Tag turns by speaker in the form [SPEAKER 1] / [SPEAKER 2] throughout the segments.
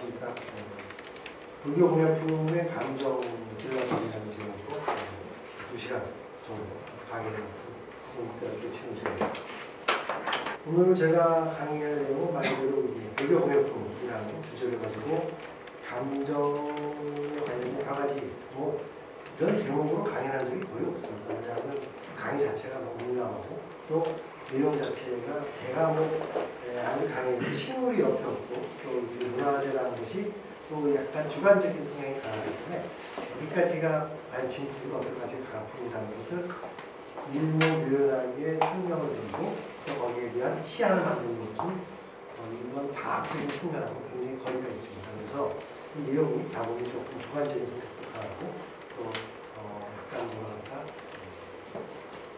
[SPEAKER 1] 안녕하십니까. 불교 공약품의 감정 길러드리는 제목으로 2시간 정도 강의를 하고 있습니다. 오늘 제가 강의할 내용은 말 그대로 불교 공약품이라는 주제를 가지고 감정에 관련된 여러 가지 이런 제목으로 강의한 적이 거의 없습니다. 왜냐하면 강의 자체가 너무 민감하고 또 내용 자체가 제가 아무 강의도 실물이 옆에 없고 또 문화재라는 것이 또 약간 주관적인 성향이 강하기 때문에 여기까지가 과연 진실과 어디까지 가품이라는 것을 일목요연하게 설명을 드리고 또 거기에 대한 시안을 만드는 것은 이런 과학적인 측면하고 굉장히 거리가 있습니다. 그래서 이 내용이 다분히 조금 주관적인 성격도 강하고 또 약간 뭐랄까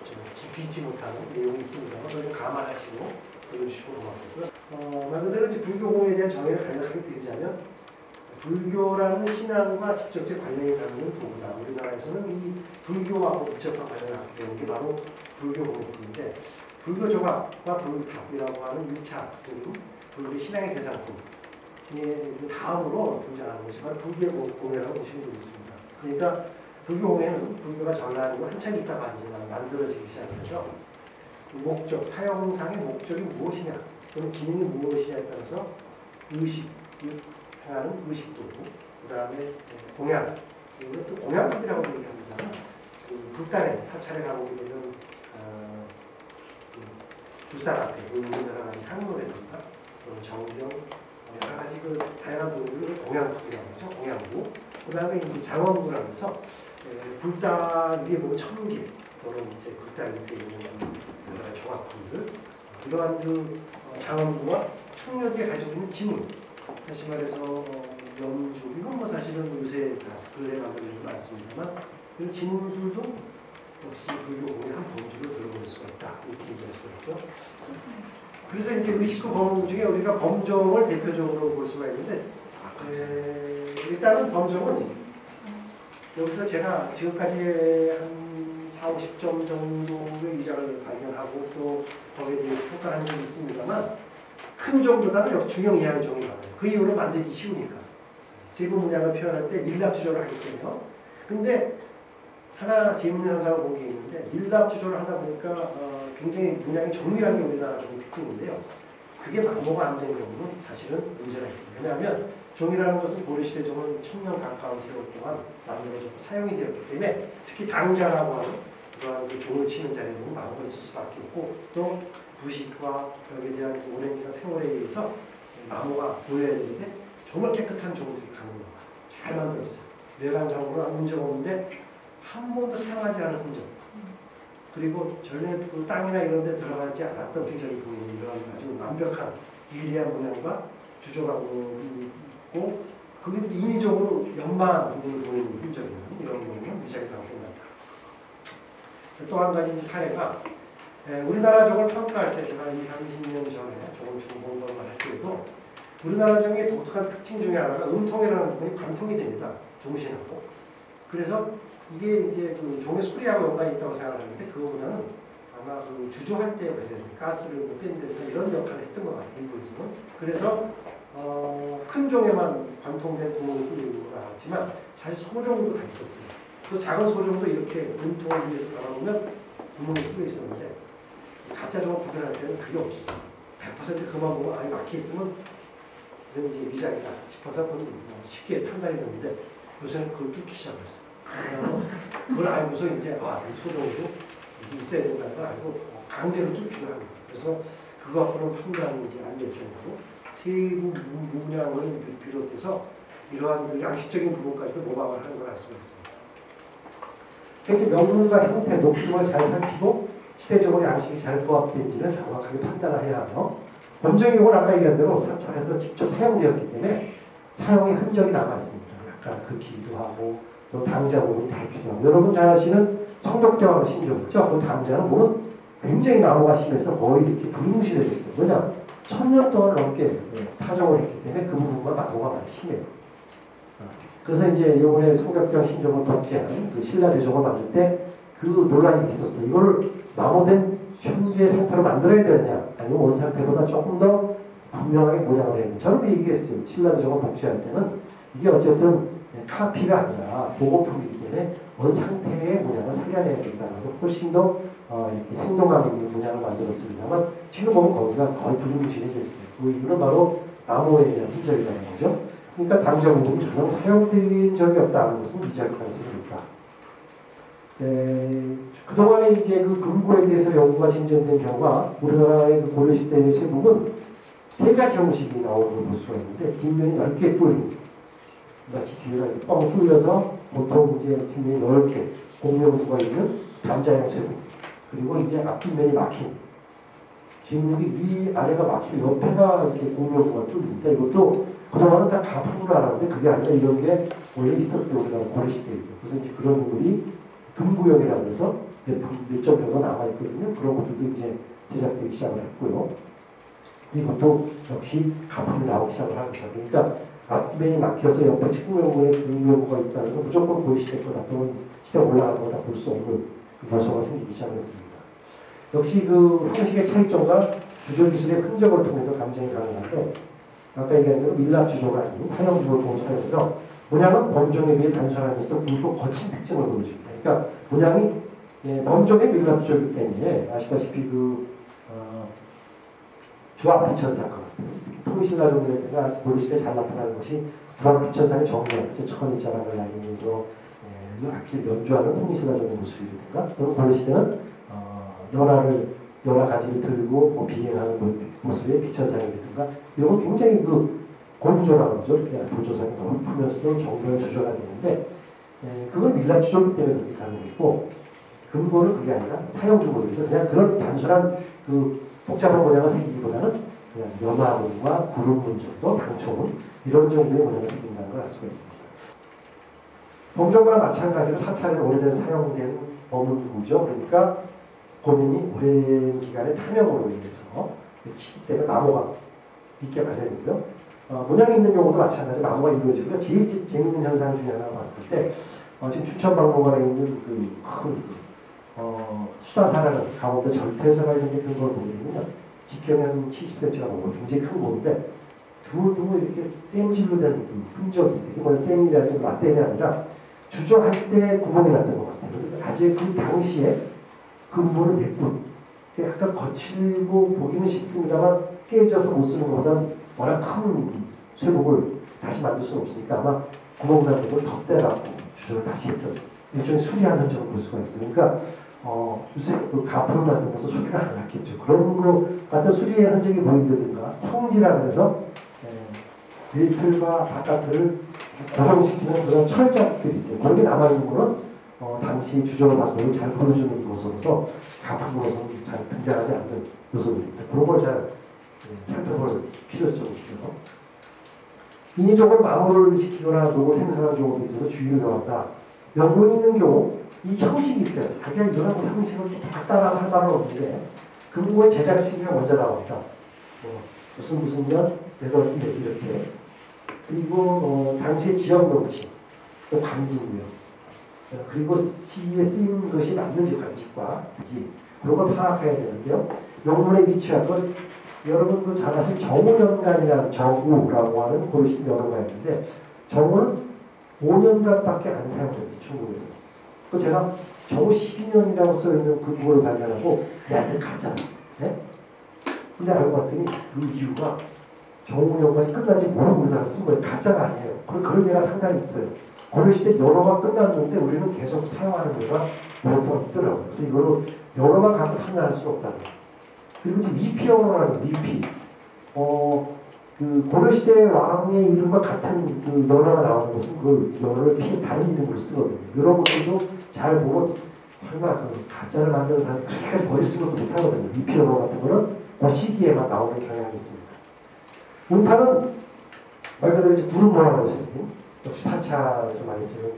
[SPEAKER 1] 좀 깊이 있지 못하는 내용이 있습니다. 그걸 감안하시고 들어주시고 고맙고요. 말 그대로 이제 불교공에 대한 정의를 간략하게 드리자면 불교라는 신앙과 직접적 관련이 가는 도구다. 우리나라에서는 이 불교하고 밀접한 관련을 갖게 되는 게 바로 불교공인데 불교 조각과 불교탑이라고 하는 1차 불교 신앙의 대상품 다음으로 등장하는 것이 바로 불교공예라고 보시면 되겠습니다. 그러니까 불교공예는 불교가 전라하고 한참 있다가 이제 만들어지기 시작해서 목적, 사용상의 목적이 무엇이냐 또는 기능이 무엇이냐에 따라서 의식, 행하는 의식도구, 그 다음에 공양, 이걸 또 공양법이라고 얘기합니다. 불단에 사찰에 가보게 되는 불상 앞에 여러 가지 향로라든가 또는 정경, 여러 가지 그 다양한 도구를 공양법이라고 하죠. 공양부. 그 다음에 이제 장원부라고 해서 불단 위에 보면 천개 또는 이제 불단 밑에 있는 여러 가지 조각품들, 이러한 그 장원부와 승려들이 가지고 있는 지문, 다시 말해서 연주, 이건 뭐 사실은 요새 글에 만들어진 거 많습니다만 이런 지문들도 역시 불교공의 한 범주로 들어볼 수가 있다. 이렇게 얘기할 수가 있죠. 그래서 이제 의식과 범 중에 우리가 범종을 대표적으로 볼 수가 있는데 일단은 범종은 여기서 제가 지금까지 한 40, 50점 정도의 위장을 발견하고 또 거기에 대해서 평가를 한 적이 있습니다만 큰 종보다는 중형 이하의 종이 많아요. 그 이유로 만들기 쉬우니까. 세부 문양을 표현할 때 밀랍 주조를 하기 때문에. 근데 하나 재밌는 현상을 본 게 있는데 밀랍 주조를 하다 보니까 굉장히 문양이 정밀한 게 우리나라 종의 특징인데요. 그게 만모가 안 되는 경우는 사실은 문제가 있습니다. 왜냐하면 종이라는 것은 고려시대 종은 1000년 가까운 세월 동안 만들어졌고 사용이 되었기 때문에 특히 당자라고 하는 그러한 그 종을 치는 자리에는 만모가 있을 수밖에 없고 또 부식과 여기에 대한 오랜 기간 세월에 의해서 나무가 보여야 되는데 정말 깨끗한 종들이 가는 거예요. 잘 만들었어요. 외관상으로 아무 문제가 없는데 한 번도 사용하지 않은 흔적. 그리고 전에 그 땅이나 이런 데 들어가지 않았던 굉장히 보이는 이런 아주 완벽한 예리한 모양과 주조하고 있고 그게 인위적으로 연마한 부분을 보이는 흔적이에요. 이런 경우는 무지하게 발생한다. 또 한 가지 사례가 우리나라 종을 평가할 때 제가 20, 30년 전에 종을 본 것만 할 때도 우리나라 종의 독특한 특징 중에 하나가 음통이라는 부분이 관통이 됩니다. 종신하고. 그래서 이게 이제 그 종의 소리하고 연관이 있다고 생각하는데 그거보다는 아마 그 주조할 때 가스를 뺀다든가 이런 역할을 했던 것 같아요. 일부에서는. 그래서 큰 종에만 관통된 구멍을 뚫는 걸 알았지만 사실 소종도 다 있었어요. 그 작은 소종도 이렇게 음통을 위해서 나가보면 구멍이 뚫려 있었는데 가짜 종을 구별할 때는 그게 없었어요. 100% 그만 보고 아예 막혀 있으면 이건 이제 위장이다 싶어서 쉽게 판단이 됐는데 요새는 그걸 뚫기 시작했어요. 그걸 알고서 이제 이 소종도 있어야 된다는 걸 알고 강제로 뚫기도 합니다. 그래서 그거 갖고는 판단이 이제 안 될 정도로 세부 문양을 비롯해서 이러한 그 양식적인 부분까지도 모방을 하는 걸 알 수가 있습니다. 굉장히 명문과 형태, 높임을 잘 살피고 시대적으로 양식이 잘 부합된지를 정확하게 판단을 해야 하며 범정용은 아까 얘기한 대로 사찰에서 직접 사용되었기 때문에 사용의 흔적이 남아있습니다. 약간 긁히기도 하고 또 당자 부분이 닳기도 하고 여러분 잘 아시는 성덕대왕 신경 있죠? 그 당자는 보면 굉장히 나무가 심해서 거의 이렇게 불무시되어 있어요. 왜냐? 1000년 동안 넘게 타종을 했기 때문에 그 부분과 나무가 많이 심해요. 그래서 이제 이번에 성덕대왕 신종을 덕제한 그 신라대종을 만들 때 그 논란이 있었어요. 이걸 마모된 현재 상태로 만들어야 되느냐 아니면 원 상태보다 조금 더 분명하게 모양을 해요. 저는 얘기했어요. 신라저가 복제할 때는 이게 어쨌든 카피가 아니라 보고품이기 때문에 어느 상태의 모양을 살려내야 된다. 그래서 훨씬 더 이렇게 생동감 있는 모양을 만들었습니다만 지금 보면 거기가 거의 불무실해져 있어요. 그 이유는 바로 나무에 대한 흔적이라는 거죠. 그러니까 당장부분이 전혀 사용된 적이 없다는 것은 이해할 가능성이 있다. 그동안에 이제 그 금고에 대해서 연구가 진전된 경우가 우리나라의 그 고려시대의 쇠국은 세 가지 형식이 나오는 걸 볼 수가 있는데 뒷면이 넓게 뚫린 마치 뒤에가 뻥 뚫려서 보통 이제 뒷면이 넓게 공명구가 있는 반자형 쇠국 그리고 이제 앞뒷면이 막힌 지금 여기 위 아래가 막히고 옆에가 이렇게 공명구가 뚫립니다. 이것도 그동안은 다 가품으로 알았는데 그게 아니라 이런 게 원래 있었어요. 우리나라 고려시대에. 그래서 이제 그런 부분이 금구형이라고 해서 몇 점 정도 남아있거든요. 그런 것들도 이제 제작되기 시작을 했고요. 이것도 역시 가품이 나오기 시작을 합니다. 그러니까 앞면이 막혀서 옆에 측면부에 금구형구가 있다고 해서 무조건 고려시대 거다 또는 시대 올라가는 거다 볼 수 없는 그 요소가 생기기 시작했습니다. 역시 그 형식의 차이점과 주조 기술의 흔적을 통해서 감정이 가능한데 아까 얘기한 대로 밀랍 주조가 아닌 사형 주조를 동사용해서 모양은 범종에 비해 단순하면서 굵고 거친 특징을 보여줍니다. 그러니까 모양이 범종의 밀랍 주조이기 때문에 아시다시피 그 주황 비천상 같은 통신라 종류가 고려시대에 잘 나타나는 것이 주황 비천상의 정면, 천이 자락을 날리면서 악기를 연주하는 통신라 종류 모습이라든가 또는 고려시대는 여러 가지를 들고 뭐 비행하는 모습의 비천상이라든가 이런 거 굉장히 그 고부조라고 하죠. 보조상이 높으면서도 정교한 주조가 되는데 그건 밀랍 주조기 때문에 그렇게 가능했고 금고는 그게 아니라 사용 주고로 해서 그냥 그런 단순한 그 복잡한 모양을 새기기보다는 그냥 연화문과 구름문 정도, 당초문 이런 정도의 모양을 새긴다는 걸 알 수가 있습니다. 범종과 마찬가지로 사찰에 오래된 사용된 어문구죠. 그러니까 고민이 오랜 기간의 탐욕으로 인해서 치기 때문에 나무가 있게 마련이고요. 모양이 있는 경우도 마찬가지로 나무가 이루어지고요. 제일 재밌는 현상 중에 하나 봤을 때 지금 춘천박물관에 있는 그 큰 수다사라는 강원도 절퇴에서 발견된 그걸 보면요. 직경이 한 70cm가 넘고 굉장히 큰 고인데 드물드물 이렇게 땜질로 된 흔적이 있어요. 이건 땜이 아니라 맞댐이 아니라 주저할 때 구멍이 났던 것 같아요. 아직 그 당시에 금고는 예쁜 약간 거칠고 보기는 쉽습니다만 깨져서 못 쓰는 것보다는 워낙 큰 쇠목을 다시 만들 수는 없으니까 아마 구멍 난 걸 덧대갖고 주저를 다시 했던 일종의 수리하는 점을 볼 수가 있어요. 그러니까 요새 그 가품을 만들면서 수리를 안 했겠죠. 그런 거 같은 수리의 흔적이 보인다든가 형지라고 해서 밀틀과 바깥을 고정시키는 그런 철자들이 있어요. 그런 게 남아있는 거는 당시 주저를 만들고 잘 보여주는 요소로서 가품으로서는 잘 등장하지 않는 요소들입니다. 그런 걸 잘 살펴볼 필요성이 있죠. 인위적으로 마모를 시키거나 녹을 생산하는 경우도 있어서 주의를 요한다. 명분이 있는 경우 이 형식이 있어요. 자기가 이런 형식을 딱따라고 할 말은 없는데 금고의 제작 시기가 먼저 나옵니다. 무슨 년, 이렇게. 그리고 당시의 지역 명칭, 또 관직이요. 그리고 시기에 쓰인 것이 맞는지 관직과 그런 걸 파악해야 되는데요. 명문에 위치한 건 여러분도 잘 아시는 정우년간이라는 정우라고 하는 고려시대 명호가 있는데 정우는 5년간밖에 안 사용됐어요. 중국에서. 또 제가 정우 12년이라고 써있는 그 부분을 발견하고 내한테 가짜다. 네? 근데 알고 봤더니 그 이유가 정우년간이 끝난지 모르고 우리나라 쓴 거예요. 가짜가 아니에요. 그런 예가 상당히 있어요. 고려시대 연호가 끝났는데 우리는 계속 사용하는 예가 오랫동안 있더라고요. 그래서 이걸로 연호만 갖고 판단할 수는 없다는 거예요. 그리고 이제 미피연호라는 미피. 그 고려시대 왕의 이름과 같은 그 연호가 나오는 것은 그 연호를 피해 다른 이름으로 쓰거든요. 이런 것들도 잘 보면 설마 그 가짜를 만드는 사람이 그렇게까지 머리 쓰면서 못하거든요. 미피연호 같은 거는 그 시기에만 나오는 경향이 있습니다. 운판은 말 그대로 이제 구름 모양으로 생긴 역시 사찰에서 많이 쓰는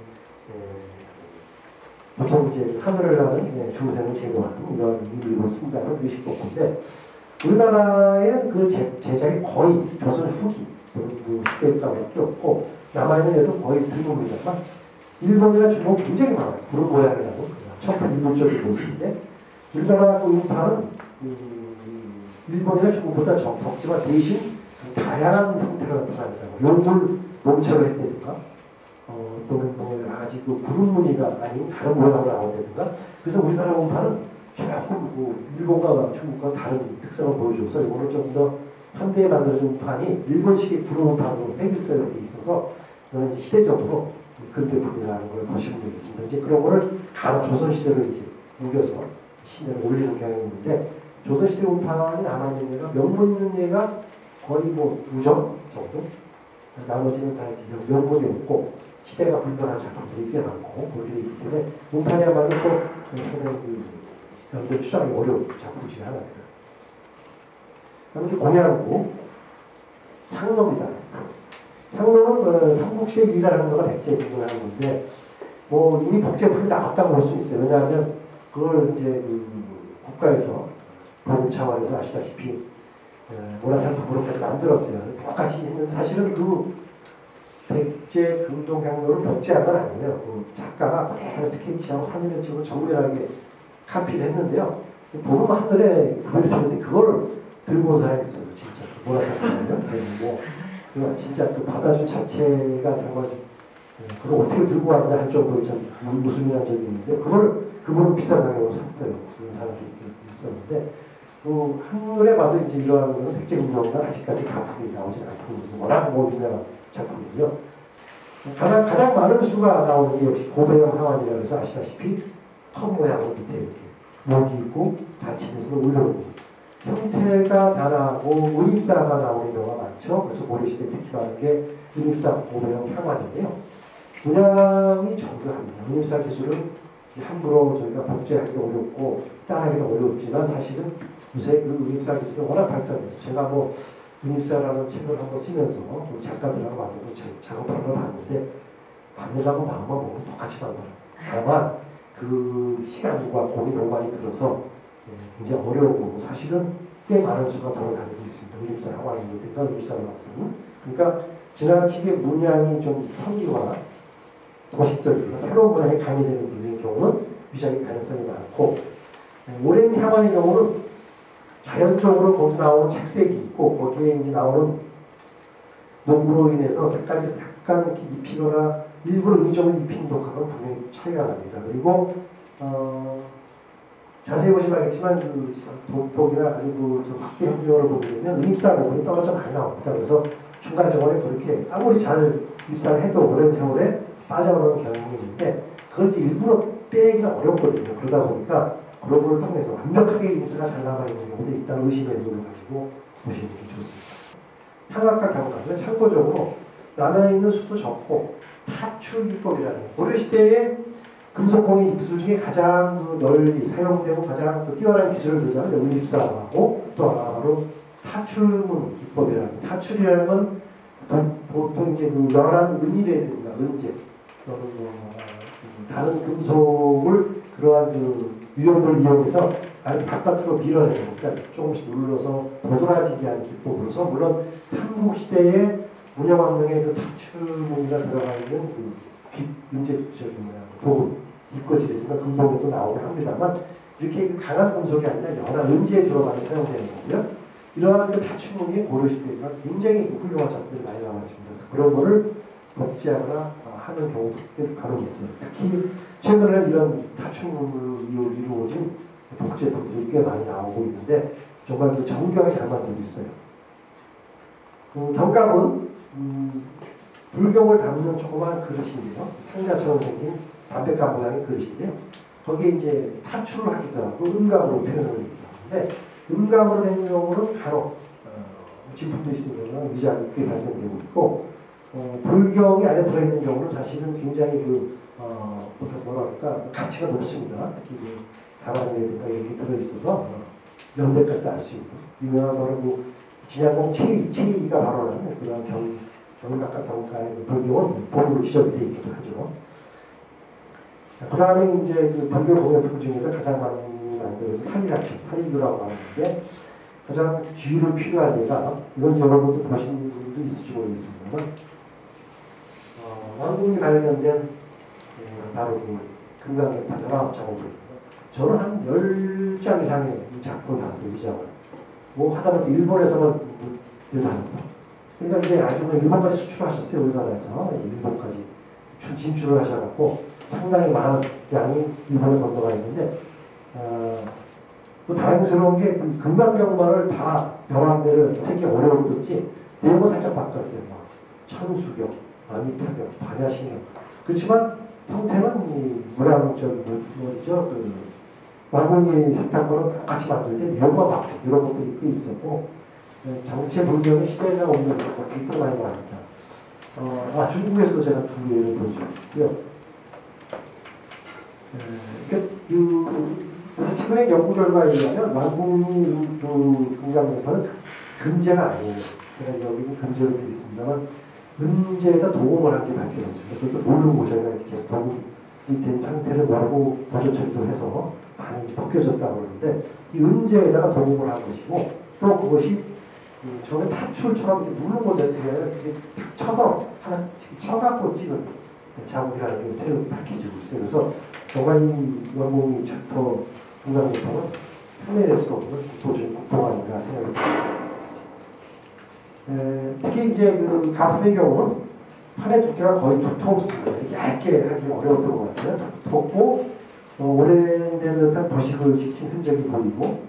[SPEAKER 1] 보통 이제 하늘을 나는 중생을 제거하는 이런 의미로 쓴다는 의식법인데 우리나라에는 그 제작이 거의 조선 후기 그 시대까지밖에 없고 남아있는 애도 거의 드물입니다만 일본이나 중국 굉장히 많아요. 구름 모양이라고 천편일률적인 모습인데 우리나라 그 운판은 일본이나 중국보다 적지만 대신 다양한 형태로 나타납니다. 용물 몸체로 했다든가 또는 뭐 여러 가지 그 구름 무늬가 아닌 다른 모양으로 나온다든가. 그래서 우리나라 원판은 조금 뭐 일본과 중국과 다른 특성을 보여줘서 이거는 좀 더 현대에 만들어진 판이 일본식의 구름 원판으로 획일설로 되어 있어서 이거는 이제 시대적으로 근대품이라는 걸 보시면 되겠습니다. 이제 그런 거를 간 조선시대로 이제 우겨서 시대를 올리는 경향이 있는데, 조선시대 원판이 남아있는 예가 명문 있는 예가 거의 뭐 우정 정도, 나머지는 다 명문이 없고 시대가 불변한 작품들이 꽤 많고 그렇게 있기 때문에 원판이야말로 또 상당히 그 연대 추정이 어려운 작품 중에 하나입니다. 다음에 공양구 향로입니다. 향로는 삼국시대 유일한 거가 백제 기능하는 건데, 뭐 이미 복제품이 나왔다고 볼 수 있어요. 왜냐하면 그걸 이제 그 국가에서 보험 차원에서 아시다시피 문화상품으로까지 만들었어요. 똑같이 했는데 사실은 그 백제 금동향로를 복제한 건 아니에요. 그 작가가 그대로 스케치하고 사진을 찍고 정밀하게 카피를 했는데요. 보면 하늘에 구별이 되는데 그걸 들고 온 사람이 있어요. 진짜 문화상품이요. 뭐 진짜 그 받아준 자체가 정말 그걸 어떻게 들고 왔냐 할 정도로 참 무술이라는 적이 있는데, 그분은 비싼 가격으로 샀어요. 그런 사람도 있었는데, 한눈에 봐도 이제 이러한 거는 백제금융가 아직까지 가품이 나오지 않고 워낙 뭐 유명한 작품이고요. 가장 많은 수가 나오는 게 역시 고배형 하완이라고 해서 아시다시피 턱 모양으로 밑에 이렇게 목이 있고 받침에서 올라오고, 형태가 다르고 은입사가 나오는 경우가 많죠. 그래서 고려시대 특히 많은 게 은입사 고배형 향화제인데요. 문양이 정교합니다. 은입사 기술은 함부로 저희가 복제하기도 어렵고 따라하기도 어렵지만, 사실은 요새 그 은입사 기술이 워낙 발달해서 제가 뭐 은입사라는 책을 한번 쓰면서 작가들하고 만나서 작업하는 걸 봤는데, 만들라고 마음만 먹으면 똑같이 만들어요. 다만 그 시간과 공이 너무 많이 들어서 굉장히 어려우고 사실은 꽤 많은 수가 돌아다니고 있습니다. 은입사 하완이든가 은입사를 만드는. 그러니까 지나치게 문양이 좀 성기화 도식적이고 새로운 문양이 가미되는 분의 경우는 위장의 가능성이 많고, 오랜 향환의 경우는 자연적으로 거기서 나오는 착색이 있고 거기에 이제 나오는 녹으로 인해서 색깔이 약간 이렇게 입히거나 일부러 의정을 입힌 독하고는 분명히 차이가 납니다. 그리고 자세히 보시면 알겠지만 그 독이나 그리고 확대 형태를 보게 되면 은입사 부분이 떨어져 많이 나옵니다. 그래서 중간 정원에 그렇게 아무리 잘 입사를 해도 오랜 세월에 빠져나오는 경향이 있는데, 그걸 이제 일부러 빼기가 어렵거든요. 그러다 보니까 그런 걸 통해서 완벽하게 입사가 잘 남아있는 경우도 있다는 의심의 눈을 가지고 보시는 게 좋습니다. 향학과 경과는 참고적으로 남아있는 수도 적고 타출기법이라는 고려시대의 금속공예 기술 중에 가장 널리 사용되고 가장 뛰어난 기술을 들자면 은입사하고 또 하나 바로 타출문 기법이라는, 타출이라는 건 보통 이제 그 열한 은이라든가 은재 또는 다른 금속을 그러한 그 유형을 이용해서 안에서 바깥으로 밀어내는, 그러니까 조금씩 눌러서 도드라지게 하는 기법으로서, 물론 삼국시대의 문양왕릉의 그 타출문이가 들어가 있는 그 은재적인 도금, 입거지라든가 금속에도 나오긴 합니다만, 이렇게 강한 금속이 아니라 연한 은재에 주로 많이 사용되는 거고요. 이러한 그 타출문이 고려시대가 굉장히 훌륭한 작품들이 많이 나왔습니다. 그래서 그런 거를 복제하거나 하는 경우도 간혹 있습니다. 특히 최근에는 이런 타출문으로 이루어진 복제품들이 꽤 많이 나오고 있는데 정말 그 정교하게 잘 만들고 있어요. 경감은 불경을 담는 조그마한 그릇인데요. 상자처럼 생긴 담백한 모양의 그릇인데요. 거기에 이제 타출을 하기도 하고 음감으로 표현을 하기도 하는데, 음감으로 된 경우는 간혹 진품도 있으면 위장이 꽤 발견되고 있고, 불경이 안에 들어있는 경우는 사실은 굉장히 보통 뭐랄까 가치가 높습니다. 특히 다방이라든가 이렇게 들어있어서 연대까지도 알 수 있는 유명한 바로 그 진양공 체이가 발언하는 그런 경각과 경가의 불경은 본으로 지적이 되어 있기도 하죠. 그 다음에 이제 그 불교 공예품 중에서 가장 많이 만들어진 살인류라고 하는데, 가장 주의로 필요한 예가, 이건 여러분도 보신 분도 있을지 모르겠습니다만, 왕궁이 발견된 바로 그 금강경판 19장입니다. 저는 한 10장 이상의 이 작품을 봤어요. 이 작을. 뭐 하다못해 일본에서만 15번, 그러니까 이제 아주 일본까지 수출하셨어요. 우리나라에서 일본까지 진출을 하셔갖고 상당히 많은 양이 일본에 건너가 있는데 또 다행스러운 게 금강경만을 다 벼랑대를 새기 어려웠든지 내용을 살짝 바꿨어요. 막 천수경, 아미타경, 반야신경. 그렇지만 형태는 이 모양 뭐죠? 그 왕궁이 색탄거는 똑같이 만들때 내용만 바뀌고 이런 것들이 꽤 있었고 정체 불명의 시대가 없는 것들이 또 많이 나옵니다. 중국에서도 제가 두 예를 보여줬고요. 그래서 최근에 연구 결과에 의하면 왕궁이 금강경파는 금제가 아니에요. 제가 여기는 금제로 되어 있습니다만 은제에다 도금을 한 게 밝혀졌습니다. 그것도 모르고 저희가 이렇게 계속 도금이 된 상태를 모르고 보조 처리도 해서 많이 벗겨졌다고 그러는데 이 은제에다가 도금을 한 것이고 또 그것이 저는 타출처럼 이렇게 누르고 이렇게 쳐서 하나 쳐갖고 찍은 자국이라는 게 새로 밝혀지고 있어요. 그래서 정관이 왕궁이 더 금강경파는 해낼 수 없는 국보가 아닌가 생각이 듭니다. 특히 이제 그 가품의 경우는 판의 두께가 거의 두텁습니다. 얇게 하기 어려웠던 것 같아요. 두텁고 오랜 듯한 도식을 시킨 흔적이 보이고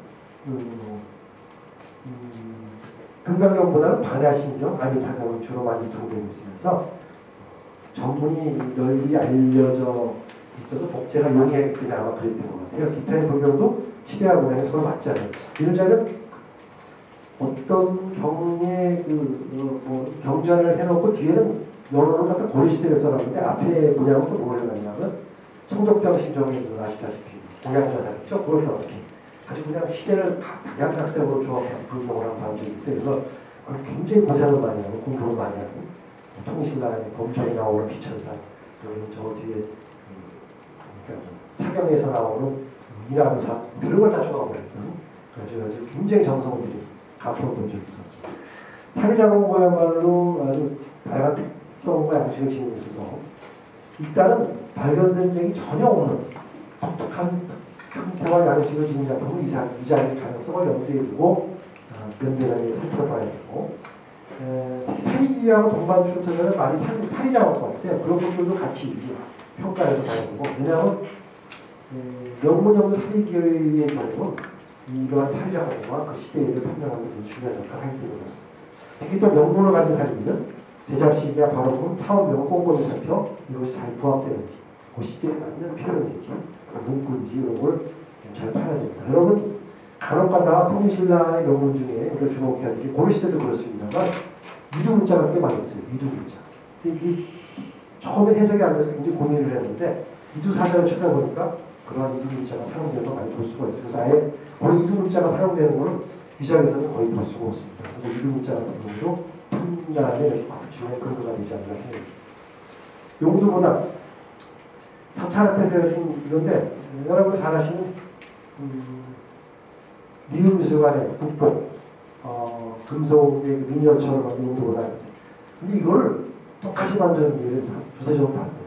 [SPEAKER 1] 금강경보다는 반야신경, 아미타경은 주로 많이 유통되고 있으면서 전문이 널리 알려져 있어서 복제가 용이하기 때문에 아마 그랬던 것 같아요. 기타의 불경도 시대와 문화에 서로 맞지 않아요. 이런 자는 어떤 경의 경전을 해놓고 뒤에는 여론을 갖다 고려시대에 써놨는데 앞에 문양은 또 뭘 해놨냐면 성덕당 신종에 아시다시피 공양자사 있죠? 그걸 이렇게 아주 그냥 시대를 각양각색으로 조합한 불경을 한 반적이 있어요. 그래서 굉장히 고생을 많이 하고 공부를 많이 하고 통신라의 범종에 나오는 비천사 저 뒤에 그러니까 사경에서 나오는 이남사 이런 걸 다 조합을 했던 아주 굉장히 정성들이 앞으로 본 적이 있었습니다. 사기자본고야말로 아주 다양한 특성과 양식을 지니고 있어서 일단은 발견된 적이 전혀 없는 독특한 형태와 양식을 지닌 작품은 이자일 가능성을 염두에 두고 면밀하게 살펴봐야 되고 특히 사기기하고 동반 출처자는 많이 사리자원과 있어요. 그런 것들도 같이 평가해서 봐야 되고 왜냐하면 영문형 사기기의 경우는 이러한 사리자원과 그 시대를 판명하는 데 중요한 역할을 하기 때문에 그렇습니다. 특히 또 명문을 가진 사리기는 대장시기가 바로 본 사업명을 꼼꼼히 살펴 이것이 잘 부합되는지 그 시대에 맞는 표현인지 문구인지 이런 걸 잘 파야 됩니다. 여러분 간혹가다 통신라의 명문 중에 우리가 주목해야 될 게 고려시대도 그렇습니다만 미두문자가 꽤 많이 있어요. 미두문자. 이게 처음에 해석이 안 돼서 굉장히 고민을 했는데 미두사전을 찾아보니까 그러한 이두문자가 사용되는 걸 많이 볼 수가 있어요. 그래서 아예 원래 이두문자가 사용되는 거는 위장에서는 거의 볼 수가 없습니다. 그래서 이두문자 같은 경우도 판단에 중요한 근거가 되지 않나 생각합니다. 용도보다 사찰 앞에 세워진 이런데 여러분 잘 아시는 리움미술관의 국보 금속의 미니어처를 만든 용도보다 있어요. 근데 이걸 똑같이 만드는 일을 주세적으로 봤어요.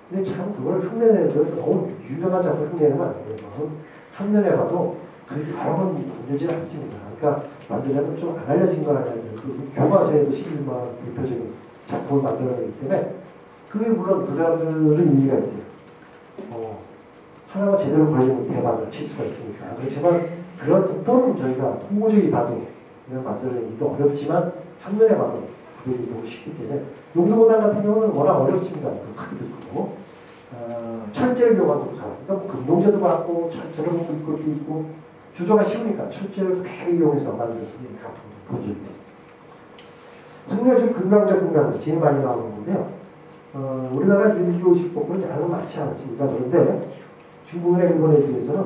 [SPEAKER 1] 근데 참 그걸 흉내내는 건 너무 유명한 작품 흉내내면 안 돼요. 한 년에 봐도 그렇게 여러 번 만들지 않습니다. 그러니까 만들려면 좀 안 알려진 걸 알아야 돼요. 그 교과서에도 11만 대표적인 작품을 만들어내기 때문에 그게 물론 그 사람들은 의미가 있어요. 하나가 제대로 걸리면 대박을 칠 수가 있으니까. 그렇지만 그런 국보는 저희가 통고적이 봐도 만들어내기도 어렵지만 한눈에 봐도 그게 너무 쉽기 때문에 용도보다 같은 경우는 워낙 어렵습니다. 그 크기도 크고 철제를 이용하는 것도 가능합니다. 그러니까 금동제도 받고 철제를 먹고 것도 있고 주조가 쉬우니까 철제를 그대로 이용해서 만드는 작품도 본 적이 있습니다. 승려적 금강적 제일 많이 나오는데요. 우리나라 일기오식 복구는 양은 많지 않습니다. 그런데 중국이나 일본에 비해서는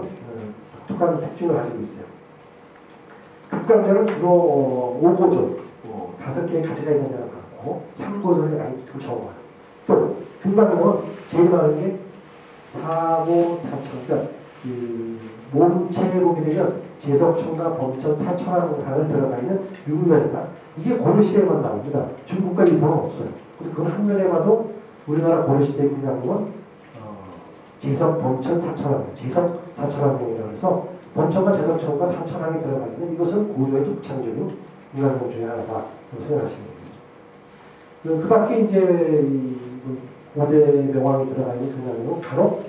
[SPEAKER 1] 독특한 특징을 가지고 있어요. 급강전은 주로 5고전, 5개의 가지가 있는 데가 많고 3고전이 많이 적어요. 또 금강경은 제일 많은 게 4고 4천, 그러니까 몸체에 보게 되면 제석천과 범천, 사천왕상을 들어가 있는 6면이다. 이게 고려시대에만 나옵니다. 중국과 일본은 없어요. 그래서 그걸 한 면에 봐도 우리나라 고려시대 금강경은 제석, 범천, 사천왕, 제석, 사천왕이라고 해서 범천과 제석천과 사천왕이 들어가 있는 이것은 고려의 독창적인 금강경 중에 하나다 생각하시면 되겠습니다. 그 밖에 이제 고대 명왕이 들어가 있는 금강경은 간혹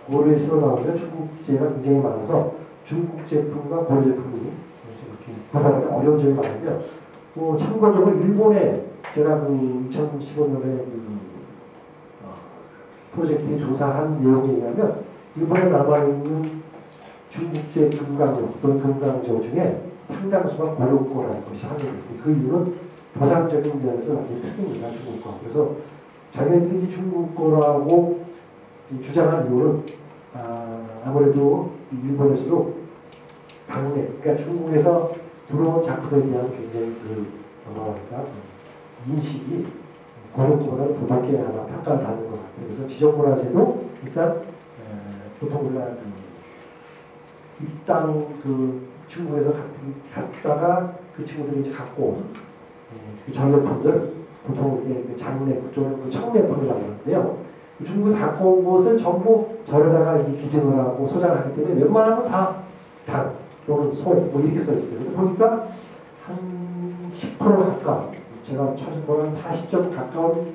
[SPEAKER 1] 고려에서 나오면 중국제가 굉장히 많아서 중국 제품과 고려 제품이 이렇게 구분하기 어려운 점이 많은데요. 참고적으로 일본에 제가 그 2015년에 프로젝트에 조사한 내용에 의하면 일본에 남아있는 중국제 금강조 또는 금강조 중에 상당수가 고려거라는 것이 확인이 됐어요. 그 이유는 도상적인 면에서 완전히 틀립니다. 중국 거. 그래서 자기네들이 이제 중국 거라고 주장한 이유는 아무래도 일본에서도 당내, 그러니까 중국에서 들어온 작품에 대한 굉장히 인식이 고려거보다 더 높게 아마 평가를 받는 것 같아요. 그래서 지정문화재도 일단 보통 우리가 입당 중국에서 갔다가 그 친구들이 이제 갖고 온 그 전래품들 보통 이렇게 장래 그쪽은 청래품이라고 하는데요. 중국에서 갖고 온 것을 전부 절에다가 기증을 하고 소장을 하기 때문에 웬만하면 다 당 또는 소 뭐 이렇게 써 있어요. 보니까 한 10% 가까운 제가 찾은 거는 40점 가까운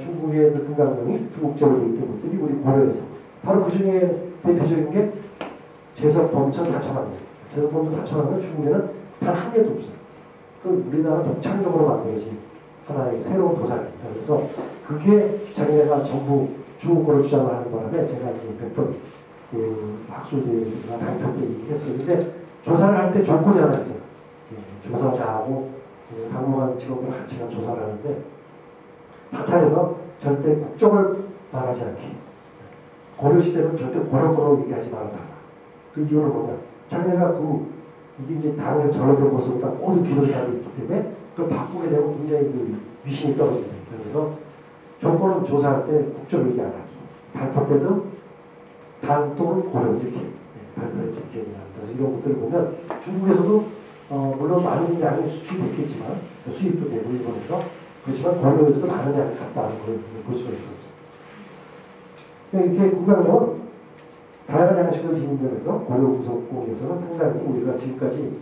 [SPEAKER 1] 중국의 그 금강경이 중국제로 되어 있던 것들이 우리 고려에서 바로 그 중에 대표적인 게 제석범천 4천왕. 제석범천 4천왕은 중국에는 단 한 개도 없어요. 그 우리나라 독창적으로 만들어진 하나의 새로운 도사입니다. 그래서 그게 자기네가 전부 중국어를 주장을 하는 바람에 제가 이제 몇 번 학술대회나 발표 때 얘기했었는데 조사를 할 때 조건이 하나 있어요. 조사자하고 박물관 직원들 같이 조사를 하는데 사찰에서 절대 국적을 말하지 않게 고려시대는 절대 고려거로 얘기하지 말아라. 그 이유는 뭐냐? 자기네가 이게 이제 당에서 전해진 것으로다 모든 기록이 다 있기 때문에 그걸 바꾸게 되면 굉장히 위신이 떨어집니다. 그래서 조건은 조사할 때 국적 얘기 안 하기. 발표 때도 당 또는 고려 이렇게 발표를 기억이 납니다. 그래서 이런 것들을 보면 중국에서도 물론 많은 양이 수출됐겠지만 수입도 되고 일본에서 그렇지만 고려에서도 많은 양이 갔다는 걸 볼 수가 있었어요. 이렇게 금강경은 다양한 양식을 지닌다면서 고려금속공에서는 상당히 우리가 지금까지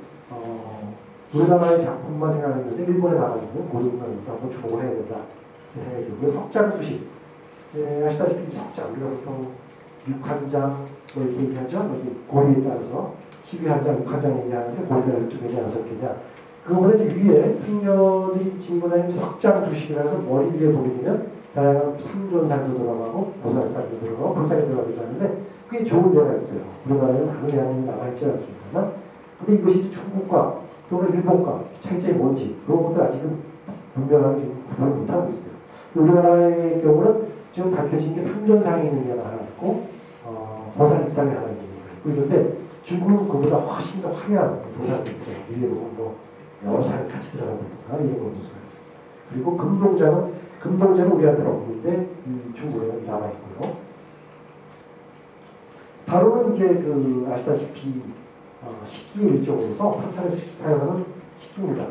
[SPEAKER 1] 우리나라의 작품만 생각했는데 일본에 나가면 고려금강경도 주목을 해야 된다 생각이 들고요. 석장주식 아시다시피 석장 우리가 보통 6한장 뭐 이렇게 얘기하죠. 고리에 따라서 12한장, 6한장 얘기하는데 고리가 12개냐 6개냐 그거보다 이제 위에 승려들이 진군하는 석장주식이라서 머리 위에 보게 되면 다양한 삼존살도 들어가고 보살살도 들어가고 불살이 들어가기도 하는데 그게 좋은 데가 있어요. 우리나라에는 많은 양이 남아있지 않습니다만 근데 이것이 중국과 또는 일본과 차이점이 뭔지 그런 것도 아직은 분명하게 지금 구분을 못하고 있어요. 우리나라의 경우는 지금 밝혀진 게 삼존상에 있는 게 하나 있고 보살입상에 하나 있는 게 있고 이런데 중국은 그보다 훨씬 더 화려한 보살이 있어요. 위에 보면 뭐 여러 살이 같이 들어가는 거 이런 걸 볼 수가 있어요. 그리고 금동자는 우리한테는 없는데 중국에는 남아있고요. 바로는 이제 아시다시피 식기의 일종으로서 사찰에서 사용하는 식기입니다.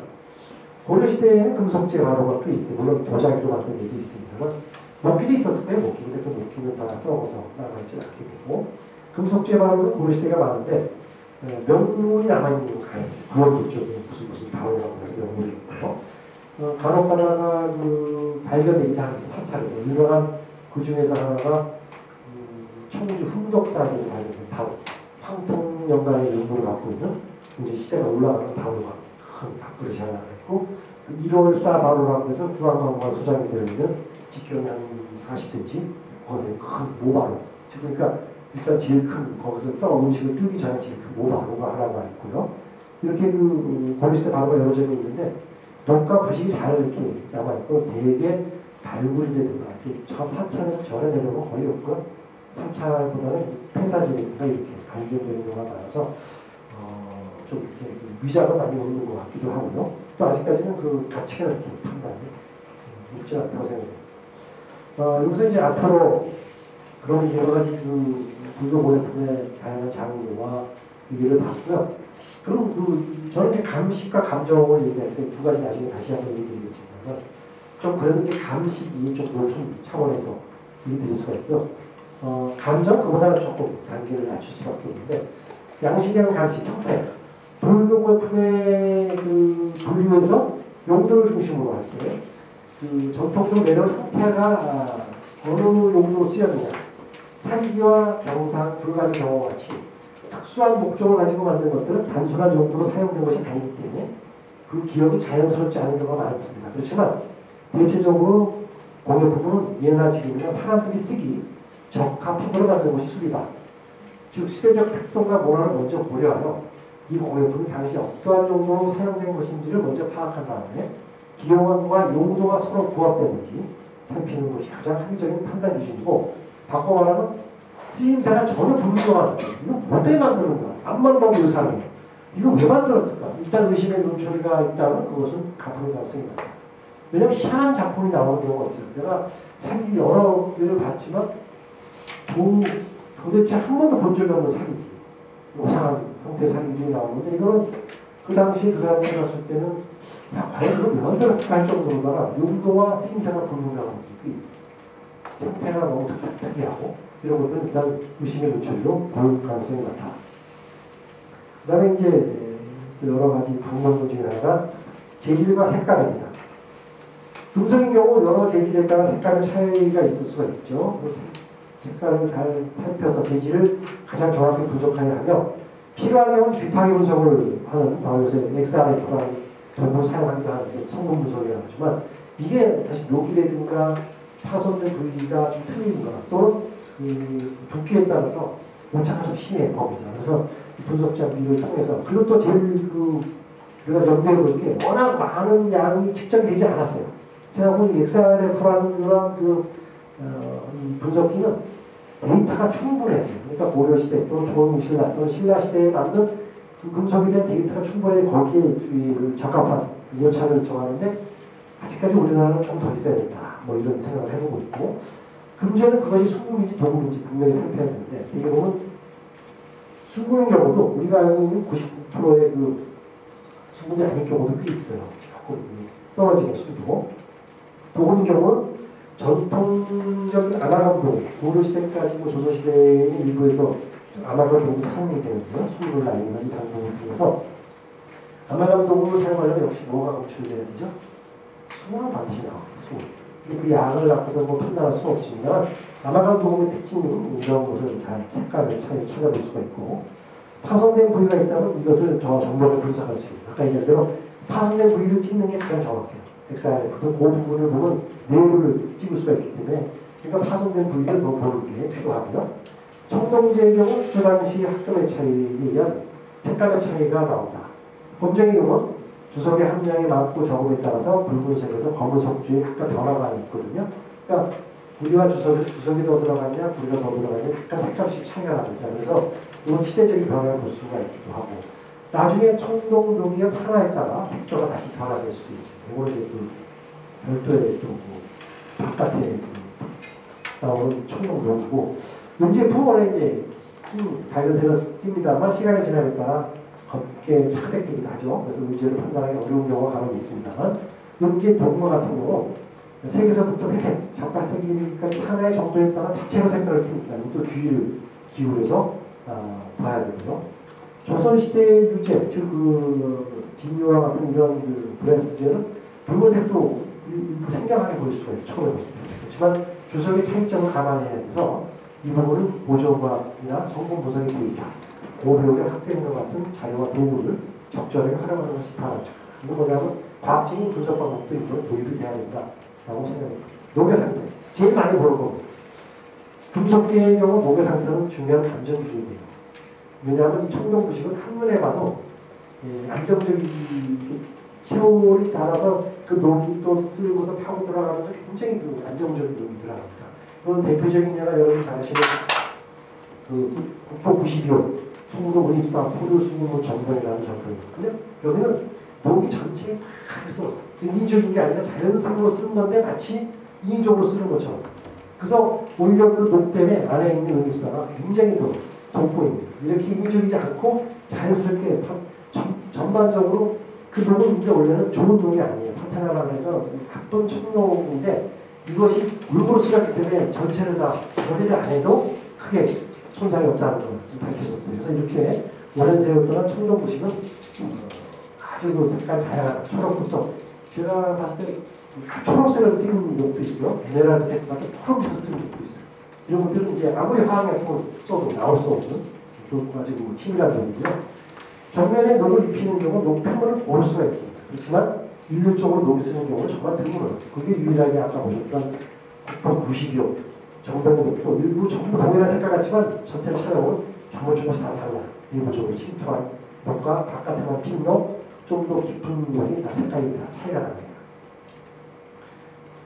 [SPEAKER 1] 고려시대에는 금속재 바로가 꽤 있어요. 물론 도자기로 만든 얘도 있습니다만 목기도 있었을 때요. 목기인데 그 목기는 다 썩어서 나가있지 않게 되고 금속재 바로는 고려시대가 많은데 명물이 남아있는 게 가요. 구원도 쪽에 무슨 바로라고 해서 명물이 있고요. 간혹 하나가 발견되기도 합니다. 사찰에서 유명한 그 중에서 하나가 청주 흥덕사지에서 발견된 바로 황통연간의 명물을 갖고 있는 이제 시대가 올라가는 바로가 큰 밥그릇이 하나 있고 1월사 바로라고 해서 중앙관과 소장이 되어 있는 직경이 한 40cm 거기에 큰 모바로 그러니까 일단 제일 큰 거기서 떠 음식을 뜨기 전에 제일 큰 모바로가 하나가 있고요. 이렇게 고려시대 바로가 여러 점이 있는데 녹과 부식이 잘 이렇게 남아있고 대개 발굴이라든가 사찰에서 절에 내려오면 거의 없고요. 사찰보다는 팽사지라든가 이렇게 발견되는 경우가 많아서 좀 이렇게 위자가 많이 오는 것 같기도 하고요. 또 아직까지는 그 가치가 이렇게 판단이 높지 않다고 생각합니다. 여기서 이제 앞으로 그런 여러 가지 불교 모형품의 다양한 장르와 얘기를 봤고요. 그럼 저는 이제 감식과 감정을 얘기할 때 두 가지 나중에 다시 한번 얘기드리겠습니다만 좀 그래도 이제 감식이 좀 높은 차원에서 얘기드릴 수가 있고요. 감정 그보다는 조금 단계를 낮출 수밖에 없는데 양식이랑 감식 형태 불교 모형품의 분류에서 용도를 중심으로 할 때 그 전통적으로 내려온 형태가 어느 용도로 쓰였느냐. 산기와 경상, 불가리 경우와 같이 특수한 목적을 가지고 만든 것들은 단순한 용도로 사용된 것이 아니기 때문에 그 기억이 자연스럽지 않은 경우가 많습니다. 그렇지만 대체적으로 공예품은 예나 지금이나 사람들이 쓰기 적합함으로 만든 것이 수리다. 즉 시대적 특성과 문화를 먼저 고려하여 이 공예품이 당시 어떠한 용도로 사용된 것인지를 먼저 파악한 다음에 기용안과 용도가 서로 부합되는지 살피는 것이 가장 합리적인 판단 기준이고, 바꿔 말하면 쓰임새가 전혀 불분명한 이거 뭐 때문에 만드는 거야? 앞만 봐도 이 사람이 이거 왜 만들었을까? 일단 의심의 눈초리가 있다면 그것은 가품의 가능성이 많다. 왜냐하면 희한한 작품이 나오는 경우가 있어요. 내가 사기 여러 개를 봤지만 도대체 한 번도 본 적이 없는 사기, 이상한 형태 사기들이 나오는데 이거는 그 당시에 그 사람들이 봤을 때는 야, 과연 그걸 왜 만들었을까 할 정도로다가 용도와 쓰임새가 불분명한 게 있어요. 형태가 너무 특이하고 이런 것들은 일단 의심의 눈초리로 볼 가능성이 많다. 그 다음에 이제 여러 가지 방법들 중에 하나가 재질과 색깔입니다. 금속인 경우 여러 재질에 따라 색깔의 차이가 있을 수가 있죠. 색깔을 잘 살펴서 재질을 가장 정확히 분석하여 하며 필요한 경우는 뒷파기 분석을 하는 요새 XRF라는 전부 사용하기도 하는데 성분 분석이라고 하지만 이게 다시 녹이라든가 파손된 부위가 좀 틀린 거나 또는 그 두께에 따라서 오차가 좀 심해요. 거기죠. 그래서 분석자 비를 통해서 그리고 또 제일 우리가 염두에 볼 게 워낙 많은 양이 측정이 되지 않았어요. 제가 보니 XRF라는 그런 이 분석기는 데이터가 충분해요. 그러니까 고려시대 또는 조선신라 또는 신라시대에 맞는 그 금속에 대한 데이터가 충분해 거기에 적합한 오차를 정하는데 아직까지 우리나라는 좀 더 있어야 된다. 뭐 이런 생각을 해보고 있고, 금전은 그것이 순금인지 도금인지 분명히 살펴야 되는데 되게 보면 순금인 경우도 우리가 알고 있는 99%의 그 순금이 아닌 경우도 꽤 있어요. 조금 떨어지는 수도. 도금인 경우는 전통적인 아마감 도금, 고려시대까지 조선시대의 일부에서 아마감 도금이 사용이 되는데요. 순금을 알리는 이 방법을 통해서 아마감 도금을 사용하려면 역시 뭐가 검출돼야 되죠? 수는 반드시 나옵니다. 수. 그 양을 갖고서 뭐 판단할 수는 없습니다. 아마감 도금의 특징은 이런 것을 잘 색깔의 차이 찾아볼 수가 있고, 파손된 부위가 있다면 이것을 더 정보를 분석할 수 있습니다. 아까 얘기한 대로 파손된 부위를 찍는 게 가장 정확해요. XRF도 그 부분을 보면 내부를 찍을 수가 있기 때문에 그러니까 파손된 부위를 더 보는 게 필요하고요. 청동제의 경우 주저 당시 학점의 차이에 의한 색감의 차이가 나온다. 검정의 경우는 주석의 함량이 많고 적음에 따라서 붉은색에서 검은색주의 약간 변화가 있거든요. 그러니까 구리와 주석이 더 들어갔냐, 구리가 더 들어갔냐, 약간 색감씩 차이가 납니다. 그래서 이런 시대적인 변화를 볼 수가 있기도 하고, 나중에 청동도기가 산화에 따라 색조가 다시 변화될 수도 있습니다. 이건 이제 그 별도의 또 바깥에 나오는 청동도기고, 이 제품은 이제 밝은색을 씁니다만 시간이 지남에 따라 겉게 착색되기도 하죠. 그래서 문제를 판단하기 어려운 경우가 간혹 있습니다만, 용지 도구와 같은 경우 색에서부터 회색, 적발색이니까 하나의 정도에 따라 다채로 색깔을 띱니다. 이것도 주의를 기울여서 봐야 되고요. 조선시대 유제, 즉 진유와 같은 이런 브레스제는 붉은색도 일부 생경하게 보일 수가 있어요. 처음에 보실 때. 그렇지만 주석의 차이점을 감안해야 해서 이 부분은 보조과이나 성분 분석이 보인다. 오류를 확대하는 것 같은 자료와 도구를 적절하게 활용하는 것이 바라죠. 이거 뭐냐면 과학적인 분석 방법도 이거 도입이 돼야 된다라고 생각합니다. 녹여 상태 제일 많이 보는 겁니다. 금속계의 경우 녹여 상태는 중요한 감정 기준이 돼요. 왜냐하면 청동 부식은 한눈에 봐도 안정적인 세월이 닿아서 그 녹이 또 쓸고서 파고 들어가면서 굉장히 그 안정적인 녹이 들어갑니다. 그런 대표적인 예가 여러분 잘 아시는 그 국보 92호 송도 은입사 포류 수구문 정변이라는 정변입니다. 근데 여기는 녹이 전체에 다 써있어. 인위적인 게 아니라 자연스러워 쓰는 건데 마치 인위적으로 쓰는 것처럼. 그래서 오히려 그 녹 때문에 안에 있는 은입사가 굉장히 더 돋보입니다. 이렇게 인위적이지 않고 자연스럽게 전반적으로 그 녹은 이제 원래는 좋은 녹이 아니에요. 파테나만에서 나쁜 청록인데 이것이 골고루 쓰였기 때문에 전체를 다 처리를 안 해도 크게 손상이 없다는 걸 밝혀졌어요. 그래서 이렇게 오렌지부터는 청동 부식은 아주 그 색깔 다양한 초록부터 제가 봤을 때 초록색을 띄는 용도 있고요. 에메랄드색 같은 푸른빛을 띄는 용도 있어요. 이런 것들은 이제 아무리 화학약품을 써도 나올 수 없는 아주 치밀한 점이고요. 정면에 녹을 입히는 경우 녹표물을 고를 수가 있습니다. 그렇지만 일률적으로 녹이 쓰는 경우는 정말 드물어요. 그게 유일하게 아까 보셨던 992호 정변의 녹도 일부 전부 동일한 색깔 같지만 전체 촬영은 전부 다 달라요. 일부적으로 침투한 녹과 바깥에만 핀 녹, 좀 더 깊은 녹이 다 색깔이 다 차이가 납니다.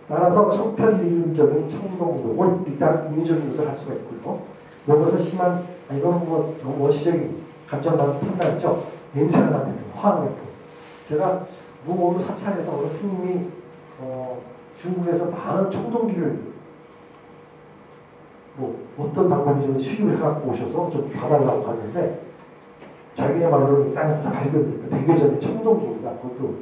[SPEAKER 1] 따라서 청편일률적인 청동록을 일단 인위적인 것을 할 수가 있고요. 여기서 심한 이건 뭐 너무 원시적인 감정만 판단했죠. 냄새가 나는 화학약품. 제가 무공으로 사찰에서 어느 스님이 중국에서 많은 청동기를 뭐 어떤 방법이 좀 수입을 해갖고 오셔서 좀 봐달라고 하는데 자기네 말로는 땅에서 다 발견됐다. 100여 전의 청동기입니다. 그것도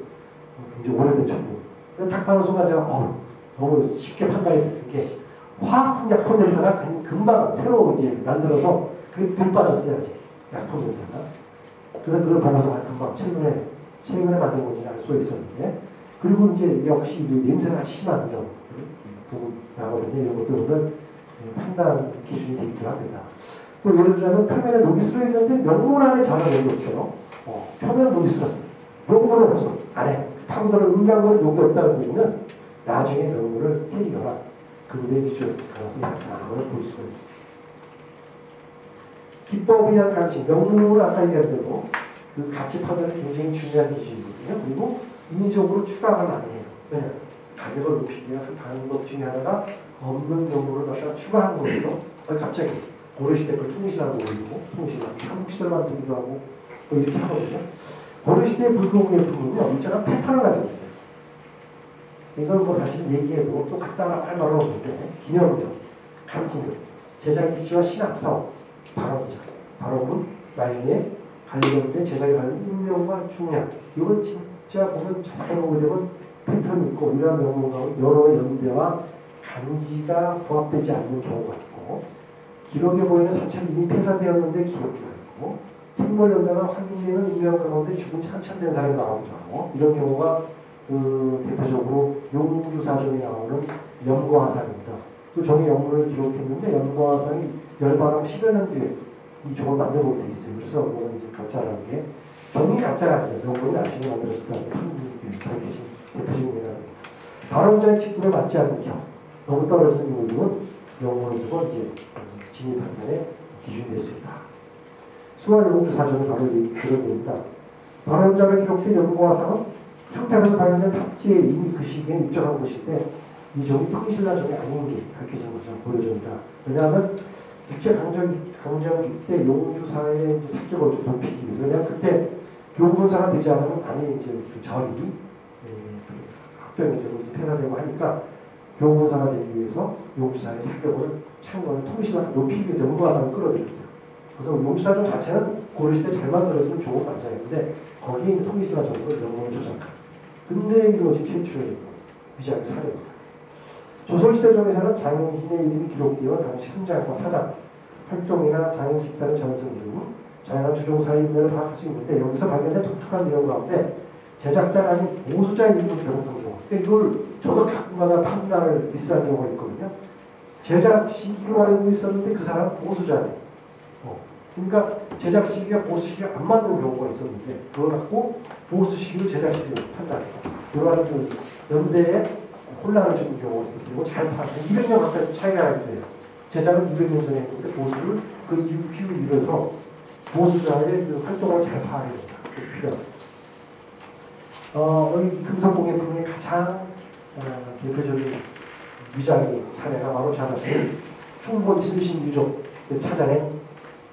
[SPEAKER 1] 굉장히 오래된 청동. 딱 봐는 순간 제가 너무 쉽게 판단이 되는 게 화학약품 냄새가 금방 새로 이제 만들어서 그게 들 빠졌어야지. 약품 냄새가. 그래서 그걸 보고서 금방 최근에 만든 건지 알 수 있었는데 그리고 이제 역시 냄새가 심한 점 보고 나거든요. 이런 것들은 판단 기준이 되기도 합니다. 또 예를 들자면 표면에 녹이 쓸어있는데 명물 안에 전혀 녹이 없어요. 표면에 녹이 쓸었어요. 명물은 없어. 안에 파고드는 음량물에 녹이 없다는 얘기는 나중에 명물을 새기거나 그들의 기준했을 가능성이 나타나는 걸 볼 수가 있습니다. 기법에 의한 가치, 명물을 아까 얘기한 대로 그 가치 판단이 굉장히 중요한 기준이거든요. 그리고 인위적으로 추가를 많이 해요. 왜냐하면 가격을 높이기 위한 방법 중에 하나가 없는 명물을 갖다가 추가한 거에서 갑자기 고려시대 걸 통신하고 올리고 통신하고 한국시대만 되기도 하고 뭐 이렇게 하거든요. 고려시대 불공예품은요 일정한 패턴을 가지고 있어요. 이건 뭐 사실 얘기해도 똑같이 따라 할 말은 없는데 기념적, 감진적, 제작이시와 신학사업, 발언적, 발언은 나중에 관련된 제작에 관련 임명과 중량 이건 진짜 보면 자세히 보게 되면 패턴이 있고 이러한 명목과 여러 연대와 간지가 부합되지 않는 경우가 있고 기록에 보이는 사찰이 이미 폐사되었는데 기록되어 있고 생물 연대가 확인되는 임명 가운데 죽은 지 한참 된 사람이 나오기도 하고 이런 경우가 대표적으로 용주사전에 나오는 염거화상입니다. 그 종의 연구를 기록했는데 염거화상이 열반하고 10여 년 뒤에 이 종을 만든 걸로 되어 있어요. 그래서 그거는 이제 가짜라는 게 종이 가짜가 아니에요. 연구를 나중에 만들었다는 대표적인 예라는 발언자의 직분에 맞지 않는 경 너무 떨어지는 부분은 연구를 두고 이제 진입 판단의 기준이 될 수 있다. 수완 용주사전은 바로 그런 겁니다. 발언자가 기록된 연구화상은 상태에서 발견된 탑지에 이미 그 시기에 입적한 것인데 이 종이 통신라 종이 아닌 게 밝혀진 거죠. 고려종이다. 왜냐하면 일제강점기 때 용주사의 사격을 좀 높이기 위해서 왜냐하면 그때 교부분사가 되지 않으면 아니 이제 그 절이 합병이 되고 폐사되고 하니까 교부분사가 되기 위해서 용주사의 사격을 창고를 통신을 높이기 위해서 연구화상을 끌어들였어요. 그래서 용주사종 자체는 고려시대 잘 만들어진 좋은 관상인데 거기에 이제 통신라 종으로 연구를 조작한 근대 이루어진 최초의 위장 사례입니다. 조선시대 종에서는 장인신의 이름이 기록되어 당시 승장과 사장, 활동이나 장인 집단의 전승 등 다양한 주종사의 인면을 파악할 수 있는데 여기서 발견된 독특한 내용 가운데 제작자가 아닌 보수자의 이름을 기록한 경우 이걸 저도 가끔가다 판단을 미스한 경우가 있거든요. 제작 시기로 알고 있었는데 그 사람은 보수자예요. 그러니까 제작 시기가 보수 시기가 안 맞는 경우가 있었는데 그걸 갖고 보수 시기로 제작 시기를 판단했다. 이러한 그 연대에 혼란을 주는 경우가 있었어요. 잘 파악해. 200년 가까이 차이가 나게 돼요. 제작은 200년 전에 했는데 보수를 그 이후 이래서 보수자의 그 활동을 잘 파악해야 된다. 필요합니다. 이 금속공예품의 가장 대표적인 위장의 사례가 바로 잘 아시는 충북 이순신 유족을 찾아낸